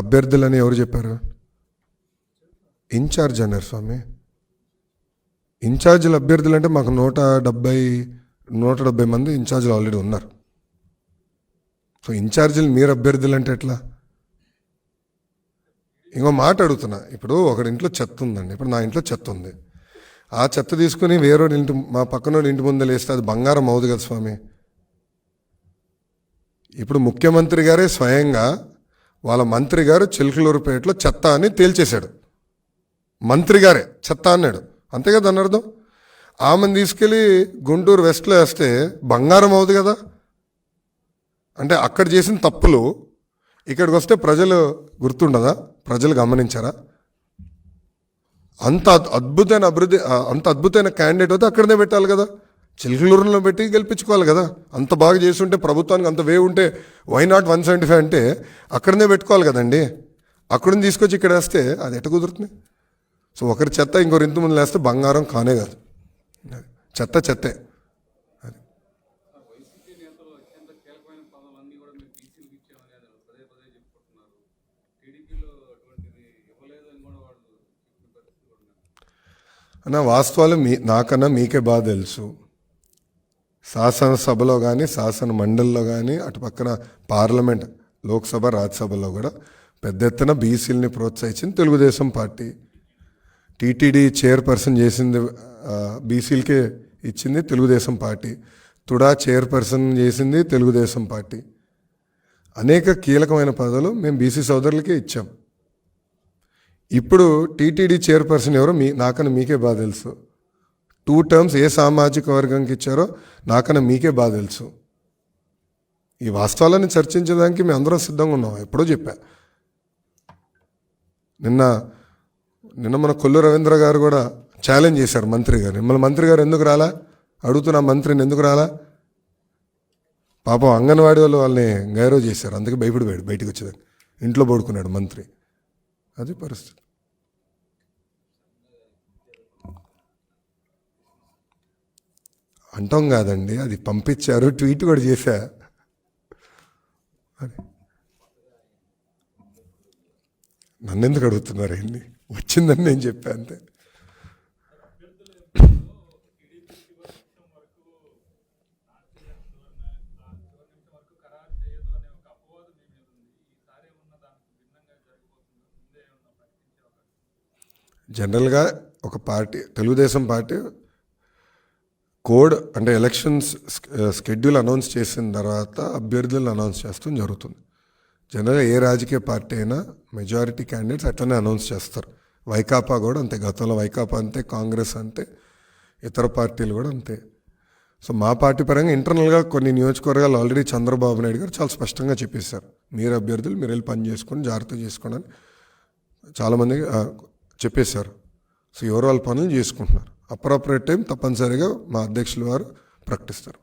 అభ్యర్థులని ఎవరు చెప్పారు? ఇన్ఛార్జ్ అన్నారు స్వామి. ఇన్ఛార్జీలు అభ్యర్థులు అంటే మాకు 170 మంది ఇన్ఛార్జీలు ఆల్రెడీ ఉన్నారు. సో ఇన్ఛార్జీలు మీరు అభ్యర్థులు అంటే ఎట్లా? ఇంకో మాట అడుగుతున్నా. ఇప్పుడు ఒకటి ఇంట్లో చెత్త ఉందండి. ఇప్పుడు నా ఇంట్లో చెత్త ఉంది. ఆ చెత్త తీసుకుని వేరే ఇంటి, మా పక్కన ఇంటి ముందు వేస్తే అది బంగారం అవుదు కదా స్వామి. ఇప్పుడు ముఖ్యమంత్రి గారే స్వయంగా వాళ్ళ మంత్రి గారు చిలకలూరుపేటలో చెత్త అని తేల్చేశాడు. మంత్రి గారే చెత్త అన్నాడు, అంతే కదా అని అర్థం. ఆమెను తీసుకెళ్ళి గుంటూరు వెస్ట్లో వేస్తే బంగారం అవుతుంది కదా. అంటే అక్కడ చేసిన తప్పులు ఇక్కడికి వస్తే ప్రజలు గుర్తుండదా? ప్రజలు గమనించారా? అంత అద్భుతమైన అభివృద్ధి, అంత అద్భుతమైన క్యాండిడేట్ అయితే అక్కడనే పెట్టాలి కదా. చిలకలూరులో పెట్టి గెలిపించుకోవాలి కదా. అంత బాగా చేస్తుంటే, ప్రభుత్వానికి అంత వే ఉంటే వై నాట్ 175 అంటే అక్కడనే పెట్టుకోవాలి కదండి. అక్కడిని తీసుకొచ్చి ఇక్కడ వేస్తే అది ఎట్ట కుదురుతుంది? సో ఒకరి చెత్త ఇంకొకరి ఇంటి ముందు వేస్తే బంగారం కానే కాదు. చెత్త చెత్తే. అది అన్న వాస్తవాలు నాకన్నా మీకే బాగా తెలుసు. శాసనసభలో కానీ శాసన మండలిలో కానీ అటు పక్కన పార్లమెంట్, లోక్సభ, రాజ్యసభలో కూడా పెద్ద ఎత్తున బీసీలని ప్రోత్సహించింది తెలుగుదేశం పార్టీ. టీటీడీ చైర్పర్సన్ చేసింది బీసీలకే ఇచ్చింది తెలుగుదేశం పార్టీ. తుడా చైర్పర్సన్ చేసింది తెలుగుదేశం పార్టీ. అనేక కీలకమైన పదవులు మేము బీసీ సోదరులకే ఇచ్చాం. ఇప్పుడు టీటీడీ చైర్పర్సన్ ఎవరో నాకన్నా మీకే బాగా తెలుసు. 2 టర్మ్స్ ఏ సామాజిక వర్గంకి ఇచ్చారో నాకన్నా మీకే బాగా తెలుసు. ఈ వాస్తవాలను చర్చించడానికి మేము అందరం సిద్ధంగా ఉన్నాం. ఎప్పుడో చెప్పా. నిన్న మన కొల్లు రవీంద్ర గారు కూడా ఛాలెంజ్ చేశారు మంత్రి గారు. మిమ్మల్ని మంత్రి గారు ఎందుకు రాలా అడుగుతున్నా, మంత్రిని ఎందుకు రాలా? పాపం అంగన్వాడీ వాళ్ళని గైరవ చేశారు, అందుకే భయపడిపోయాడు బయటకు వచ్చేదాన్ని. ఇంట్లో పడుకున్నాడు మంత్రి. అది పరిస్థితి. అంటాం కాదండి, అది పంపించారు, ట్వీట్ కూడా చేశా. అది నన్ను ఎందుకు అడుగుతున్నారు? ఏంటి వచ్చిందని నేను చెప్పా అంతే. జనరల్గా ఒక పార్టీ, తెలుగుదేశం పార్టీ కోడ్ అంటే ఎలక్షన్స్ షెడ్యూల్ అనౌన్స్ చేసిన తర్వాత అభ్యర్థులను అనౌన్స్ చేస్తాం జరుగుతుంది. జనరల్గా ఏ రాజకీయ పార్టీ అయినా మెజారిటీ క్యాండిడేట్స్ అట్లనే అనౌన్స్ చేస్తారు. వైకాపా కూడా అంతే. గతంలో వైకాపా అంతే, కాంగ్రెస్ అంతే, ఇతర పార్టీలు కూడా అంతే. సో మా పార్టీ పరంగా ఇంటర్నల్గా కొన్ని నియోజకవర్గాలు ఆల్రెడీ చంద్రబాబు నాయుడు గారు చాలా స్పష్టంగా చెప్పేశారు, మీరు అభ్యర్థులు మీరు వెళ్ళి పని చేసుకొని జాగ్రత్త చేసుకోండి అని చాలామంది చెప్పేశారు. సో ఎవరు వాళ్ళ పనులు చేసుకుంటున్నారు. అప్రాపరేట్ టైం తప్పనిసరిగా మా అధ్యక్షులు వారు ప్రకటిస్తారు.